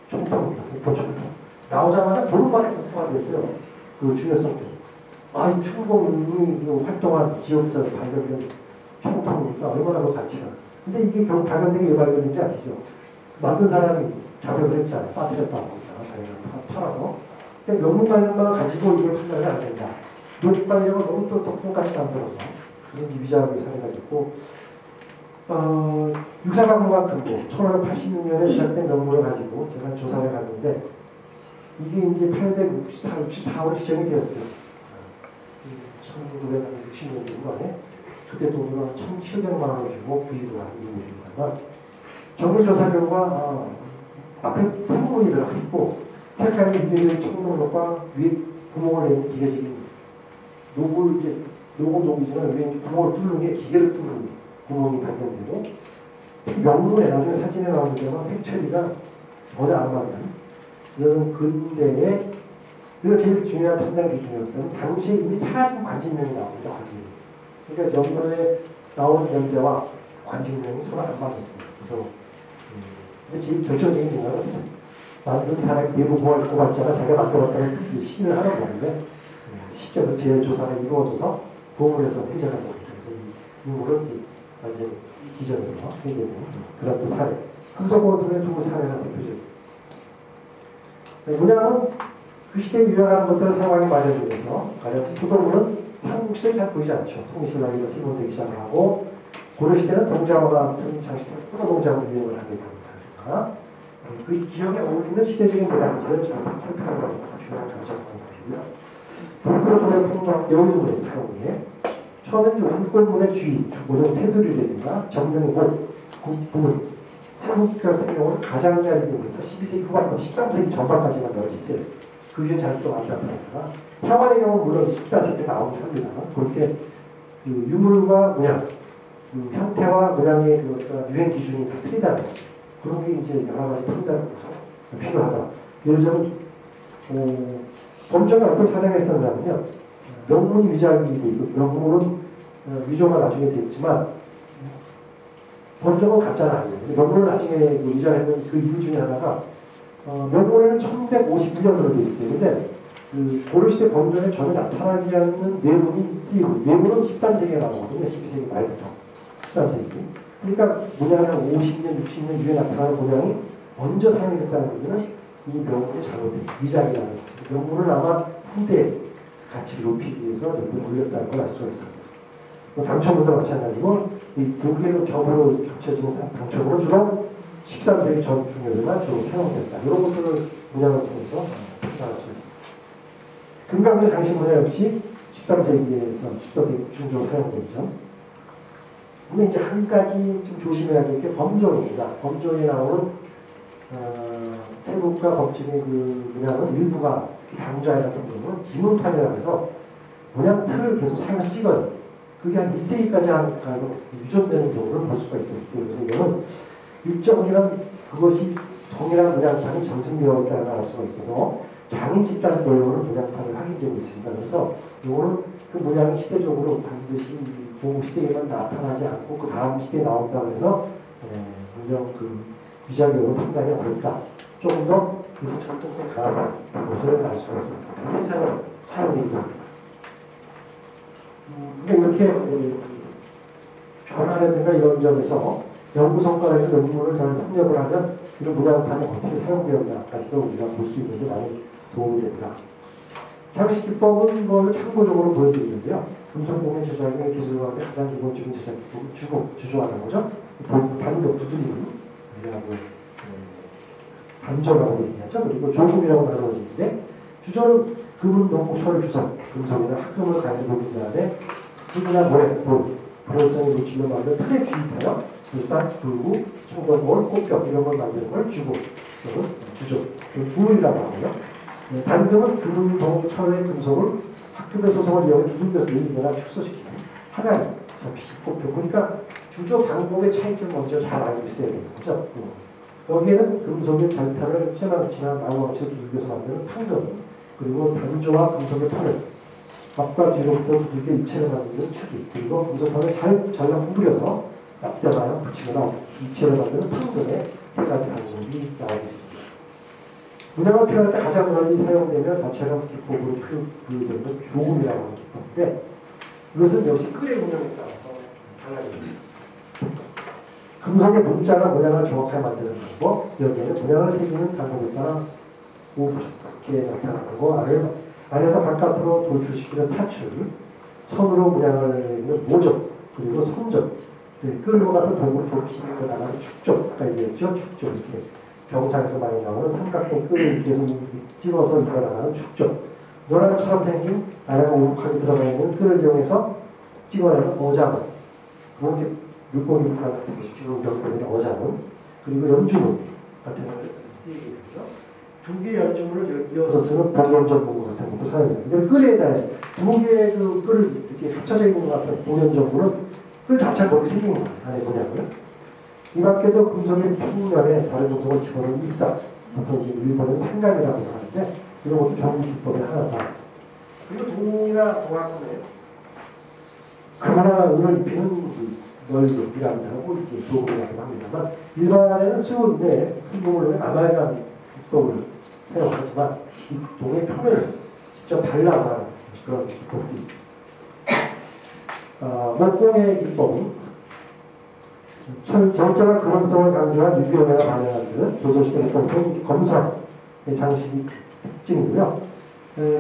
[SPEAKER 1] 총통입니다. 목포 총통. 나오자마자 보름만에 폭파가 됐어요. 그 중요성 때문에. 이 충북이 활동한 지역에서 발견된 총통이니까 얼마나 더 가치가. 근데 이게 결국 발견된 게 왜 발견된지 아시죠? 만든 사람이 자백을 했잖아요. 빠뜨렸다고 합니다. 자기가 팔아서. 그러니까 명문관념만 가지고 이걸 판단을 안 된다. 명문관념을 너무 또 똑똑같이 만들어서 그런 위장의 사례가 있고 유사강과 금고 1586년에 시작된 명물을 가지고 제가 조사를 갔는데 이게 이제 864월 지정이 되었어요. 1960년 정도에 그때 돈으로 1,700만 원을 주고 구입을 한 인물입니다. 정밀조사 결과 앞에 풍문이 들어있고 색깔이 유리를 청동력과 위에 구멍을 내는 기계적인 녹이지만 위에 구멍을 뚫는 게 기계를 뚫는 구멍이 발견되고 명문에 나중에 사진에 나오는 데는 획처리가 전혀 안 맞는 이런 근대의 이거 제일 중요한 판단 기준이었던 당시에 이미 사라진 관직명이 나옵니다. 그러니까 연도에 나오는 연대와 관직명이 서로 안 맞았습니다. 그래서 근데 제일 결정적인 증거는 만든 사람이 내부 보안 고발자가 자기가 만들었다는 시인을 하는 건데 실제로 제일 조사가 이루어져서 보험에서 해결한 겁니다. 그래서 이 인물은 완전히 기존에서 해결된 그런 또 사례. 금속보드의 두 사례가 대표적입니다. 문양은 그 시대에 유행하는 것들을 사용하기 마련이라서 가령 부도물은 삼국시대에 잘 보이지 않죠. 통일신라기가 세번되기 시작을 하고 고려시대는 동자와 같은 장식들 포도동자로 유행을 하게 됩니다. 그 기억에 어울리는 시대적인 모양들을 잘 살펴보는 것이 중요한 관점이고요. 불구로의 풍경 여인문의 사용에 처음에는 원골문의 주의, 모든 테두리라든가 정명의 부분 세국 같은 경우는 가장자리에서 12세기 후반부터 13세기 전반까지만 널리 있어요. 그 위에 잘 또 안 나타나다가 향화의 경우는 물론 14세기에 나오긴 합니다만 그렇게 그 유물과 문양, 그 형태와 문양의 그 유행 기준이 다 틀리다는 거죠. 그런 게 이제 여러 가지 판단에서 필요하다. 예를 들면 범정에 어떤 사례가 있었냐면요. 명문이 위작이 되고 명문은 위조가 나중에 됐지만 범정은 가짜는 아니에요. 명문을 나중에 위작했는 그 이유 중에 하나가 명문에는 1151년으로 되어 있어요. 근데 그 고려시대 범정에 전혀 나타나지 않는 내문이 쓰이고 내문은 13세기에 나오거든요. 12세기 말부터 13세기. 그러니까 문양이 한 50년, 60년 뒤에 나타나는 문양이 먼저 사용이 됐다는 얘기는 이 명문이 잘못된 위작이라는 거죠. 명문을 아마 후대 가치를 높이기 위해서 여기에 올렸다는 걸 알 수가 있었어요. 당초문도 마찬가지고 이 두 개로 겹으로 겹쳐지는 당초문은 주로 13세기 전중에만 주로 사용됐다. 이런 것들을 문양을 통해서 판단할 수 있습니다. 금강대 장식 문양 역시 13세기에서 14세기 중으로 사용되죠. 근데 이제 한 가지 좀 조심해야 될 게 범종입니다. 범종에 나오는 세국과 법칙의 그 문양은 일부가 당좌에 같은 경우는 지문판이라고 해서 문양 틀을 계속 사용을 찍어요. 그게 한 1세기까지 하고 유전되는 경우를 볼 수가 있어요. 그래서 이거는 일정이란 그것이 동일한 문양판이 전승되어 있다는 걸 알 수가 있어서 장인 집단 걸로는 문양판을 확인되고 있습니다. 그래서 이거는 그 문양이 시대적으로 반드시 그 시대에만 나타나지 않고 그 다음 시대에 나온다고 해서 문양 그 위작용으로 판단이 어렵다. 조금 더 전통성 강한 것을 알 수가 있었습니다. 현상을 사용입니다. 이렇게 변화라든가 이런 점에서 연구 성과에서 연구를 잘 섭렵을 하면 이런 문양판이 어떻게 사용되었나까지도 우리가 볼 수 있는데 많이 도움이 됩니다. 장식 기법은 뭘 참고적으로 보여드리는데요. 금속공예 제작의 기술과의 가장 기본적인 제작 기법은 주조하는 거죠. 단도 두드리는 단조라고 얘기하죠. 그리고 조금이라고 나누어지는데 주조는 금은 농철 주석, 금속이나 합금을 가지고 놓은 다음에 흙이나 모래, 불월성이 묻히는 만든 틀에 주입하여 불상, 불구, 청동골, 꽃벽 이런 걸 만드는 걸 주고 또는 주조, 주물이라고 하고요. 단금은 금, 동, 철의 금속을 학급의 소성을 이용해 두들겨서 내리거나 축소시키는 하나의 접시, 꽃벽. 그러니까 주조 방법의 차이점을 먼저 잘 알고 있어야 되는 거죠. 여기에는 금속의 절편을 쇠망치나 나무망치로 두들겨서 만드는 판금, 그리고 단조와 금속의 판을 앞과 뒤로부터 두들겨 입체를 만드는 축이, 그리고 금속판을 잘 잘라 구부려서 납땜하여 붙이거나 입체를 만드는 판금의 세 가지 방법이 나오고 있습니다. 문양을 표현할 때 가장 많이 사용되며 다처럼 기법으로 표현되는 건 조금이라고 하는 기법인데 이것은 역시 끓의 문양에 따라서 달라집니다. 금속의 문자나 문양을 정확하게 만드는 방법, 여기에는 문양을 새기는 방법에 따라 이렇게 나타나는 거, 안에서 바깥으로 돌출시키는 타출, 천으로 문양을 내는 모적, 그리고 선적, 끌고 가서 돌고 좁히고 나가는 축적, 아까 얘기했죠? 축적, 이렇게 경상에서 많이 나오는 삼각형 끈을 계속 찍어서 이어나가는 축적, 노랑처럼 생긴 나라가 오목하게 들어가 있는 끈을 이용해서 찍어내는 어장, 물고기 같은 것이 쭉 연결되는 어장은, 그리고 연주문 같은 걸 쓰이게 되죠. 두 개의 연주문을 이어서 쓰는 복연전문 같은 것도 사용해요. 근데 끌에다 두 개의 그 끌을 이렇게 합쳐져 있는 것 같은 복연전문은 끌 자체가 거기 생긴 거예요. 안에 뭐냐고요. 이 밖에도 금속의 평면에 다른 금속을 집어넣은 입사, 보통 이제 일본은 상감이라고 하는데 이런 것도 좋은 기법의 하나다. 그리고 동이나 동학군에 금이나 은을 입히는 널도 피라미드하고 이렇게 도금이라고 합니다만 일반에는 수은데 승금을 아말감 기법을 사용하지만 이 동의 표면을 직접 발라가는 그런 기법도 있습니다. 목공의 기법은 정자와 근원성을 강조한 유교회가 발현한 조선시대 목공 검선의 장식이 특징이고요.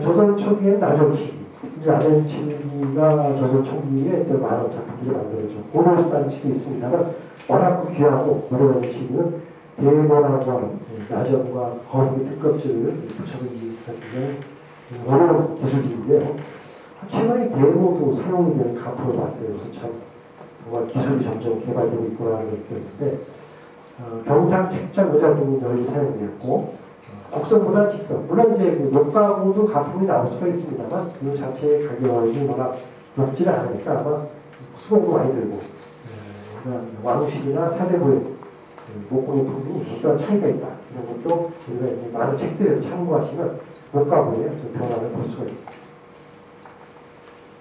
[SPEAKER 1] 조선 초기에는 나전치기, 나전치기가 조선 초기에 많은 작품들을 만들어졌고 고노스단치기 있습니다만 워낙 귀하고 오래된 치기는 대모라고 하는 나전과 거북이 등껍질을 붙여서 굉장히 어려운 기술인데요. 최근에 대모도 사용이 되는 가프로 봤어요. 그래서 참 정말 기술이 점점 개발되고 있구나를 느꼈는데 경상 책장 의자 등이 널리 사용되었고 곡선보다 직선, 물론 이제 녹가구도 가품이 나올 수가 있습니다만 그 자체의 가격이 워낙 높지는 않으니까 아마 수고도 많이 들고 왕실이나 사대부의 목공의 품이 어떤 차이가 있다 이런 것도 우리가 이제 많은 책들에서 참고하시면 녹가구의 변화를 볼 수가 있습니다.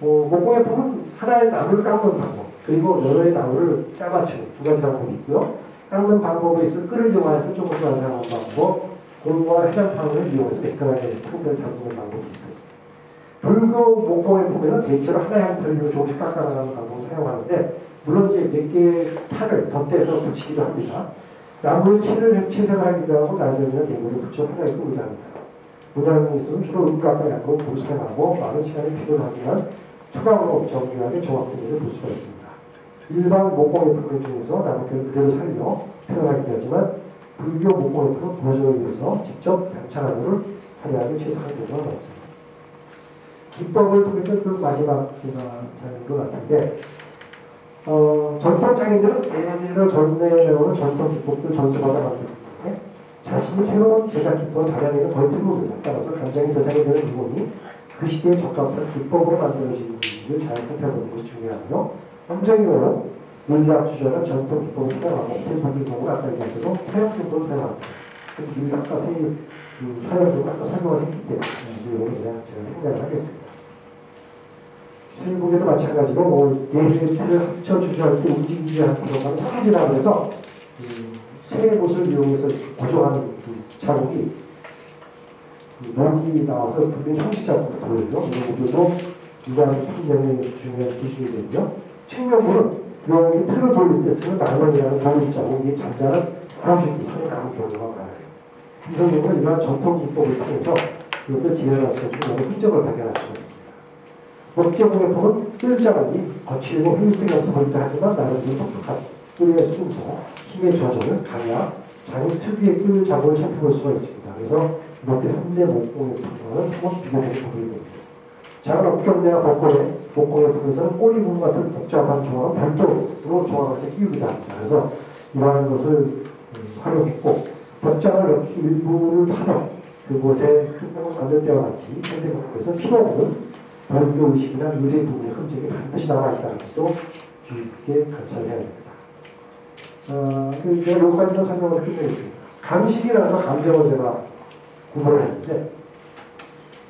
[SPEAKER 1] 목공의 품은 하나의 나무를 깎는 방법 그리고 여러 나무를 짜맞추는 두 가지 방법이 있고요. 깎는 방법에 있어 끌을 이용해서 조금 더 완성한 방법 골과 해장판을 이용해서 매끈하게 통들을 담그는 방법이 있어요. 불교 목공의 품에는 대체로 하나의 한 편으로 조금씩 깎아나가는 방법을 사용하는데 물론 이제 몇 개의 판을 덧대서 붙이기도 합니다. 나무를 채를 해서 채색을 하기도 하고 나전이나 대물을 붙여 하나에 꾸기도 합니다. 문양이 있으면 주로 은가가 약고 불을 사용하고 많은 시간이 필요하지만 추가로 정교하게 정확도를 볼 수가 있습니다. 일반 목공의 품을 중에서 나무결을 그대로 살려 표현하기도 하지만 불교 목공의 품은 보존을 위해서 직접 반찬나무를 화려하게 채색하는 경우가 많습니다. 기법을 통해서 그 마지막 장인 것 같은데 전통 장인들은 대대로 전내려오는 전통 기법들 전수받아 만들었는데 자신이 새로운 제작 기법을 발현하는 거의 드물다. 따라서 감정이 대상이 되는 부분이 그 시대에 적합한 기법으로 만들어진 일을 잘 살펴보는 것이 중요하고요. 함정이로는 물리학주자는 전통 기법을 사용하고 세부 기법을 아까 얘기한 대로 사용 기법을 사용합니다. 우리가 아까 사용 중 아까 설명을 했기 때문에 이거는 그냥 제가 생각을 하겠습니다. 세부에도 마찬가지로 예술을 합쳐 주저할 때 움직이지 않고 들어가는 사진이라고 해서 세 곳을 이용해서 고정하는 자국이 녹이 나와서 분명히 형식 자국으로 보여요. 이런 것들도 유관 판정의 중요한 기준이 되고요. 측면부는 여기 틀을 돌릴 때 쓰는 나면이라는 돌릴 자국, 이 잔잔한 보여주기 선에 나온 경우가 많아요. 김성경은 이러한 전통 기법을 통해서 그것을 재현할 수 있는 여러 흔적을 발견할 수가 있습니다. 목재공의 품은 뜰 자국이 거칠고 힘있음이 없어 보이기도 하지만 나름대로 독특한 뜰의 순서, 힘의 조절을 강약, 장인 특유의 뜰 자국을 살펴볼 수가 있습니다. 그래서 이것도 현대 목공의 품과는 somewhat 비교되는 부분이 됩니다. 작은 어깨업내와 목공의 품에서는 꼬리 부분 같은 복잡한 조각을 별도로 조각을 끼우기도 합니다. 그래서 이러한 것을 활용했고 벽장을 일부를 파서 그곳에 뚜껑을 만들 때와 같이 현대 목공에서 필요 없는 별교 의식이나 유래 부분의 흔적이 반드시 남아있다는 것도 주의 깊게 관찰해야 됩니다. 이제 여기까지는 설명을 끝내겠습니다. 감식이라서 감정을 제가 구분을 했는데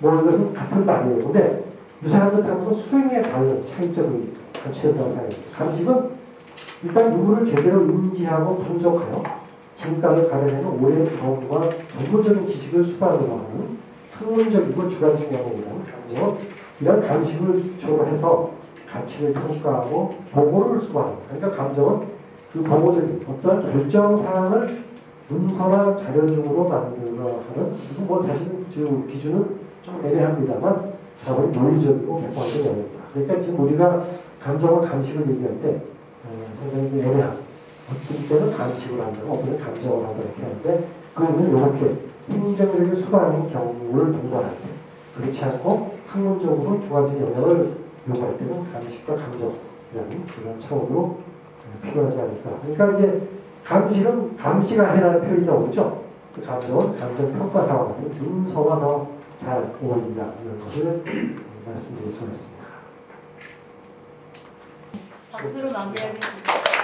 [SPEAKER 1] 이것은 같은 말이에요. 근데 유사한 듯하면서 수행에 다른 차이점이 같이된다고 생각합니다. 감식은 일단 유물을 제대로 인지하고 분석하여 진가를 가려내는 오랜 경험과 전문적인 지식을 수반하는 학문적이고 주관적인 영역이라는 감정은 이런 감식을 기초로 해서 가치를 평가하고 보고를 수반합니다. 그러니까 감정은 그 보고적인 어떤 결정사항을 문서나 자료적으로 만들어 하는 이건 뭐 사실 그 기준은 좀 애매합니다만 다분히 논리적이고 객관적인 영역입니다. 그러니까 지금 우리가 감정과 감식을 얘기할 때 상당히 애매한 어떤 때는 감식을 한다고 어떤 때는 감정을 한다고 이렇게 하는데 그거는 이렇게 행정력의 수반인 경우를 동반하죠. 그렇지 않고 학문적으로 주관적인 영역을 요구할 때는 감식과 감정 그런 차원으로 필요하지 않을까. 그러니까 이제 감식은 감시가 해라는 표현이 나오죠. 그 감정은 감정평가사와 같은 문서와 더 잘 어울린다. 이런 것을 말씀드릴 수가 있습니다.
[SPEAKER 2] 박수로 마무리하겠습니다.